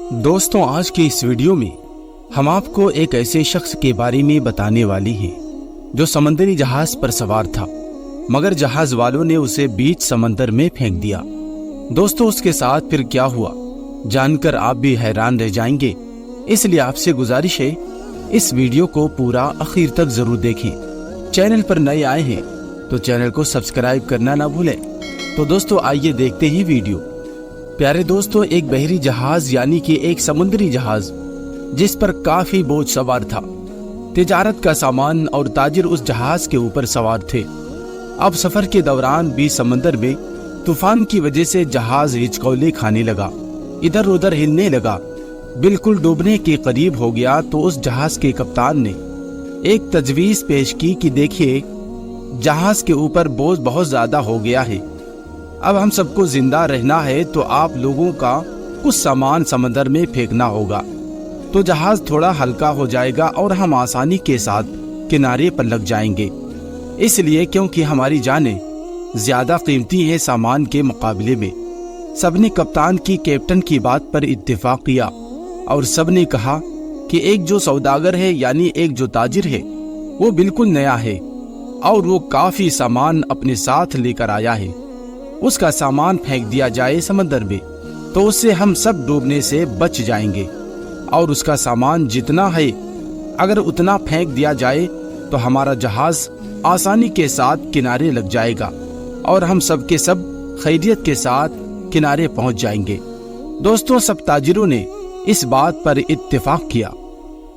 दोस्तों, आज की इस वीडियो में हम आपको एक ऐसे शख्स के बारे में बताने वाली हैं जो समंदरी जहाज पर सवार था, मगर जहाज वालों ने उसे बीच समंदर में फेंक दिया। दोस्तों, उसके साथ फिर क्या हुआ जानकर आप भी हैरान रह जाएंगे, इसलिए आपसे गुजारिश है इस वीडियो को पूरा आखिर तक जरूर देखें। चैनल पर नए आए हैं तो चैनल को सब्सक्राइब करना ना भूलें। तो दोस्तों, आइए देखते हैं वीडियो। प्यारे दोस्तों, एक बहरी जहाज यानी कि एक समुद्री जहाज जिस पर काफी बोझ सवार था, तिजारत का सामान और ताजिर उस जहाज के ऊपर सवार थे। अब सफर के दौरान भी समंदर में तूफान की वजह से जहाज हिचकोले खाने लगा, इधर उधर हिलने लगा, बिल्कुल डूबने के करीब हो गया। तो उस जहाज के कप्तान ने एक तजवीज पेश की कि देखिए, जहाज के ऊपर बोझ बहुत ज्यादा हो गया है, अब हम सबको जिंदा रहना है तो आप लोगों का कुछ सामान समंदर में फेंकना होगा, तो जहाज थोड़ा हल्का हो जाएगा और हम आसानी के साथ किनारे पर लग जाएंगे। इसलिए क्योंकि हमारी जानें ज्यादा कीमती है सामान के मुकाबले में। सबने कप्तान की कैप्टन की बात पर इत्तेफाक किया और सबने कहा कि एक जो सौदागर है यानी एक जो ताजिर है वो बिल्कुल नया है और वो काफी सामान अपने साथ लेकर आया है, उसका सामान फेंक दिया जाए समंदर में तो उससे हम सब डूबने से बच जाएंगे, और उसका सामान जितना है अगर उतना फेंक दिया जाए तो हमारा जहाज आसानी के साथ किनारे लग जाएगा और हम सब के सब खैरियत के साथ किनारे पहुंच जाएंगे। दोस्तों, सब ताजिरों ने इस बात पर इत्तेफाक किया,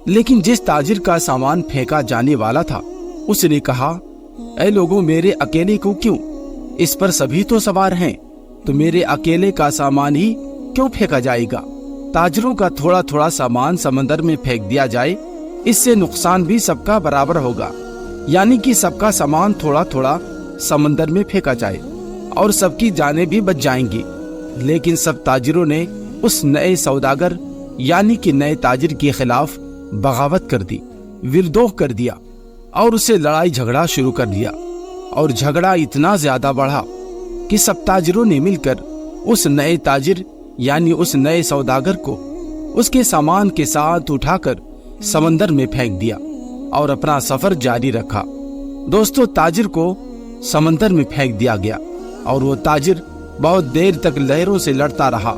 लेकिन जिस ताजिर का सामान फेंका जाने वाला था उसने कहा, ऐ लोगों, मेरे अकेले को क्यों? इस पर सभी तो सवार हैं, तो मेरे अकेले का सामान ही क्यों फेंका जाएगा? ताजिरों का थोड़ा थोड़ा सामान समंदर में फेंक दिया जाए, इससे नुकसान भी सबका बराबर होगा, यानी कि सबका सामान थोड़ा थोड़ा समंदर में फेंका जाए और सबकी जानें भी बच जाएंगी। लेकिन सब ताजिरों ने उस नए सौदागर यानी कि नए ताजिर के खिलाफ बगावत कर दी, विद्रोह कर दिया और उससे लड़ाई झगड़ा शुरू कर दिया। और झगड़ा इतना ज्यादा बढ़ा कि सब ताजिरों ने मिलकर उस नए ताजिर यानी उस नए सौदागर को उसके सामान के साथ उठाकर समंदर में फेंक दिया और अपना सफर जारी रखा। दोस्तों, ताजिर को समंदर में फेंक दिया गया और वो ताजिर बहुत देर तक लहरों से लड़ता रहा।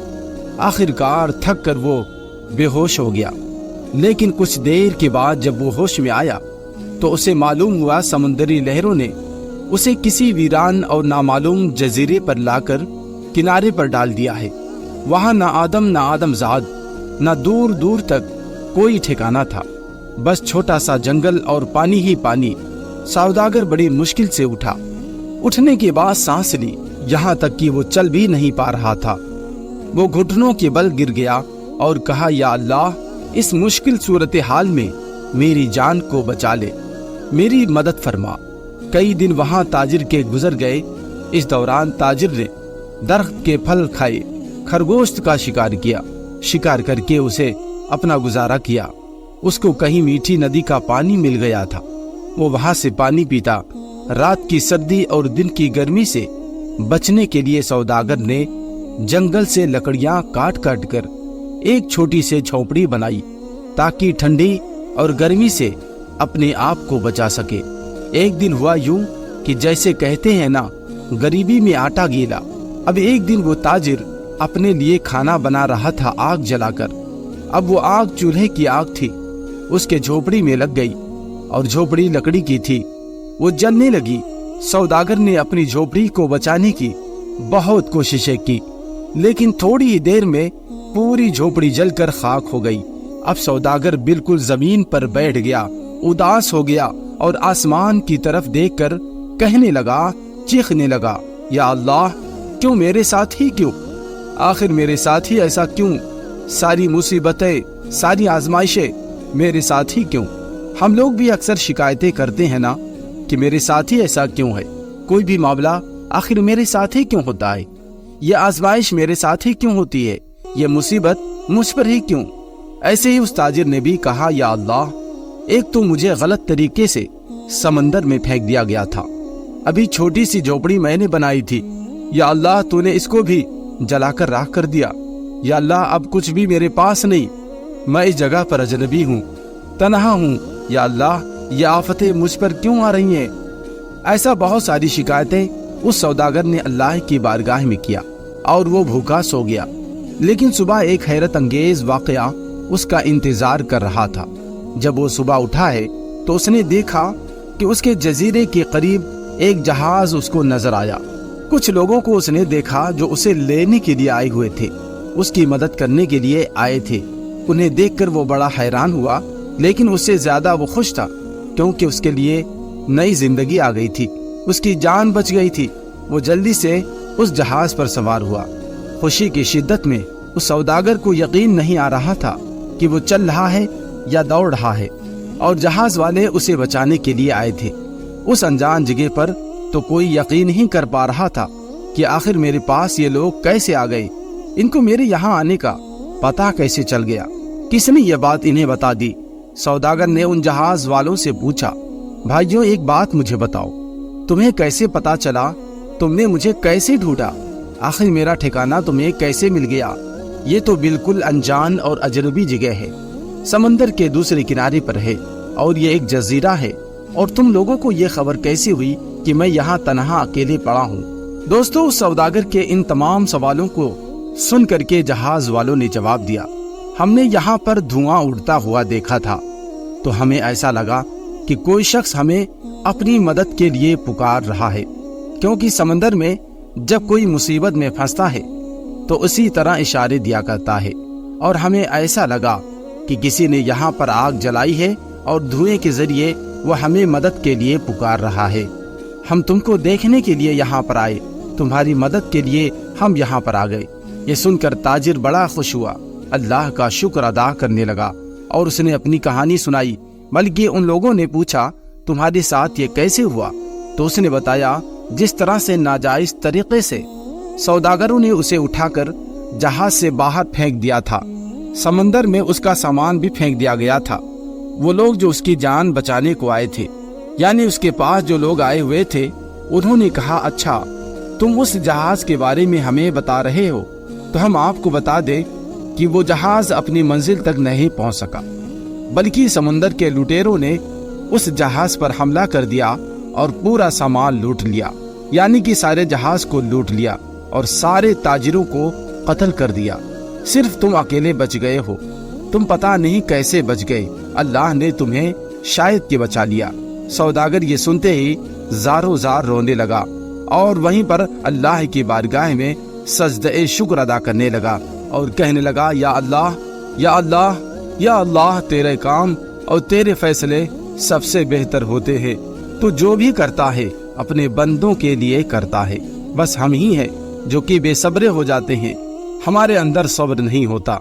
आखिरकार थक कर वो बेहोश हो गया। लेकिन कुछ देर के बाद जब वो होश में आया तो उसे मालूम हुआ समुद्री लहरों ने उसे किसी वीरान और नामालूम जजीरे पर लाकर किनारे पर डाल दिया है। वहां ना आदम ना आदमजाद, ना दूर दूर तक कोई ठिकाना था, बस छोटा सा जंगल और पानी ही पानी। सौदागर बड़ी मुश्किल से उठा, उठने के बाद सांस ली, यहाँ तक कि वो चल भी नहीं पा रहा था। वो घुटनों के बल गिर गया और कहा, या अल्लाह, इस मुश्किल सूरत हाल में मेरी जान को बचा ले, मेरी मदद फरमा। कई दिन वहां ताजिर के गुजर गए। इस दौरान ताजिर ने दरख्त के फल खाए, खरगोश्त का शिकार किया, शिकार करके उसे अपना गुजारा किया। उसको कहीं मीठी नदी का पानी मिल गया था, वो वहां से पानी पीता। रात की सर्दी और दिन की गर्मी से बचने के लिए सौदागर ने जंगल से लकड़ियां काट काट कर एक छोटी सी झोपड़ी बनाई ताकि ठंडी और गर्मी से अपने आप को बचा सके। एक दिन हुआ यूं कि जैसे कहते हैं ना, गरीबी में आटा गीला। अब एक दिन वो ताजिर अपने लिए खाना बना रहा था आग जलाकर। अब वो आग चूल्हे की आग थी, उसके झोपड़ी में लग गई और झोपड़ी लकड़ी की थी, वो जलने लगी। सौदागर ने अपनी झोपड़ी को बचाने की बहुत कोशिशें की, लेकिन थोड़ी ही देर में पूरी झोपड़ी जलकर खाक हो गई। अब सौदागर बिल्कुल जमीन पर बैठ गया, उदास हो गया और आसमान की तरफ देखकर कहने लगा, चीखने लगा, या अल्लाह, क्यों मेरे साथ ही क्यों? आखिर मेरे साथ ही ऐसा क्यों? सारी मुसीबतें, सारी आजमाइशें मेरे साथ ही क्यों? हम लोग भी अक्सर शिकायतें करते हैं ना कि मेरे साथ ही ऐसा क्यों है, कोई भी मामला आखिर मेरे साथ ही क्यों होता है, ये आजमाइश मेरे साथ ही क्यों होती है, ये मुसीबत मुझ पर ही क्यों? ऐसे ही उस ताजिर ने भी कहा, या अल्लाह, एक तो मुझे गलत तरीके से समंदर में फेंक दिया गया था, अभी छोटी सी झोपड़ी मैंने बनाई थी, या अल्लाह, तूने इसको भी जलाकर राख कर दिया। या अल्लाह अब कुछ भी मेरे पास नहीं, मैं इस जगह पर अजनबी हूँ, तन्हा हूँ, या अल्लाह ये आफतें मुझ पर क्यों आ रही हैं। ऐसा बहुत सारी शिकायतें उस सौदागर ने अल्लाह की बारगाह में किया और वो भूखा सो गया। लेकिन सुबह एक हैरत अंगेज वाकया उसका इंतजार कर रहा था। जब वो सुबह उठा है तो उसने देखा कि उसके जजीरे के करीब एक जहाज उसको नजर आया। कुछ लोगों को उसने देखा जो उसे लेने के लिए आए हुए थे, उसकी मदद करने के लिए आए थे। उन्हें देखकर वो बड़ा हैरान हुआ, लेकिन उससे ज्यादा वो खुश था क्योंकि उसके लिए नई जिंदगी आ गई थी, उसकी जान बच गई थी। वो जल्दी से उस जहाज पर सवार हुआ। खुशी की शिद्दत में उस सौदागर को यकीन नहीं आ रहा था कि वो चल रहा है या दौड़ रहा है, और जहाज वाले उसे बचाने के लिए आए थे। उस अनजान जगह पर तो कोई यकीन ही कर पा रहा था कि आखिर मेरे पास ये लोग कैसे आ गए, इनको मेरे यहाँ आने का पता कैसे चल गया, किसने ये बात इन्हें बता दी। सौदागर ने उन जहाज वालों से पूछा, भाइयों एक बात मुझे बताओ, तुम्हें कैसे पता चला, तुमने मुझे कैसे ढूंढा, आखिर मेरा ठिकाना तुम्हें कैसे मिल गया। ये तो बिल्कुल अनजान और अजनबी जगह है, समंदर के दूसरे किनारे पर है और ये एक जजीरा है, और तुम लोगों को ये खबर कैसे हुई कि मैं यहाँ तन्हा अकेले पड़ा हूँ। दोस्तों, उस सौदागर के इन तमाम सवालों को सुन करके जहाज वालों ने जवाब दिया, हमने यहाँ पर धुआं उड़ता हुआ देखा था, तो हमें ऐसा लगा कि कोई शख्स हमें अपनी मदद के लिए पुकार रहा है, क्योंकि समंदर में जब कोई मुसीबत में फंसता है तो उसी तरह इशारे दिया करता है, और हमें ऐसा लगा कि किसी ने यहाँ पर आग जलाई है और धुएं के जरिए वह हमें मदद के लिए पुकार रहा है। हम तुमको देखने के लिए यहाँ पर आए, तुम्हारी मदद के लिए हम यहाँ पर आ गए। ये सुनकर ताजिर बड़ा खुश हुआ, अल्लाह का शुक्र अदा करने लगा और उसने अपनी कहानी सुनाई। बल्कि उन लोगों ने पूछा, तुम्हारे साथ ये कैसे हुआ? तो उसने बताया, जिस तरह से नाजायज तरीके से सौदागरों ने उसे उठाकर जहाज से बाहर फेंक दिया था, समंदर में उसका सामान भी फेंक दिया गया था। वो लोग जो उसकी जान बचाने को आए थे, यानी उसके पास जो लोग आए हुए थे, उन्होंने कहा, अच्छा तुम उस जहाज के बारे में हमें बता रहे हो, तो हम आपको बता दें कि वो जहाज अपनी मंजिल तक नहीं पहुंच सका, बल्कि समंदर के लुटेरों ने उस जहाज पर हमला कर दिया और पूरा सामान लूट लिया, यानी कि सारे जहाज को लूट लिया और सारे ताजिरों को कत्ल कर दिया। सिर्फ तुम अकेले बच गए हो, तुम पता नहीं कैसे बच गए, अल्लाह ने तुम्हें शायद के बचा लिया। सौदागर ये सुनते ही ज़ारो ज़ार रोने लगा और वहीं पर अल्लाह की बारगाह में सजदे शुक्र अदा करने लगा और कहने लगा, या अल्लाह, या अल्लाह, या अल्लाह, तेरे काम और तेरे फैसले सबसे बेहतर होते हैं। तो जो भी करता है अपने बंदों के लिए करता है। बस हम ही हैं जो कि बेसब्रे हो जाते हैं, हमारे अंदर सब्र नहीं होता,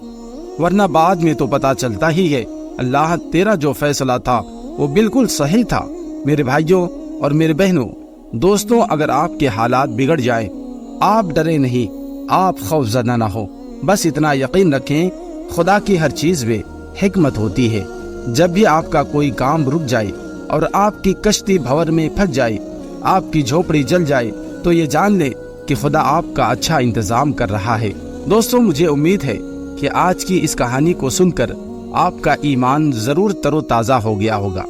वरना बाद में तो पता चलता ही है अल्लाह तेरा जो फैसला था वो बिल्कुल सही था। मेरे भाइयों और मेरे बहनों, दोस्तों, अगर आपके हालात बिगड़ जाए, आप डरे नहीं, आप खौफजदा ना हो, बस इतना यकीन रखें, खुदा की हर चीज में हिकमत होती है। जब भी आपका कोई काम रुक जाए और आपकी कश्ती भंवर में फंस जाए, आपकी झोपड़ी जल जाए, तो ये जान ले कि खुदा आपका अच्छा इंतजाम कर रहा है। दोस्तों, मुझे उम्मीद है कि आज की इस कहानी को सुनकर आपका ईमान जरूर तरोताज़ा हो गया होगा।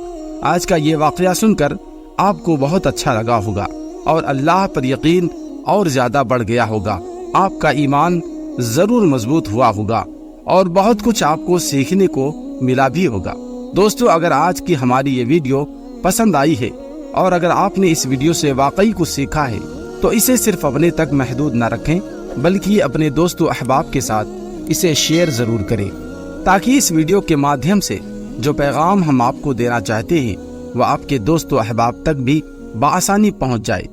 आज का ये वाकया सुनकर आपको बहुत अच्छा लगा होगा और अल्लाह पर यकीन और ज्यादा बढ़ गया होगा। आपका ईमान जरूर मजबूत हुआ होगा और बहुत कुछ आपको सीखने को मिला भी होगा। दोस्तों, अगर आज की हमारी ये वीडियो पसंद आई है और अगर आपने इस वीडियो से वाकई कुछ सीखा है, तो इसे सिर्फ अपने तक महदूद न रखें, बल्कि अपने दोस्तों अहबाब के साथ इसे शेयर जरूर करें, ताकि इस वीडियो के माध्यम से जो पैगाम हम आपको देना चाहते हैं वह आपके दोस्तों अहबाब तक भी बआसानी पहुंच जाए।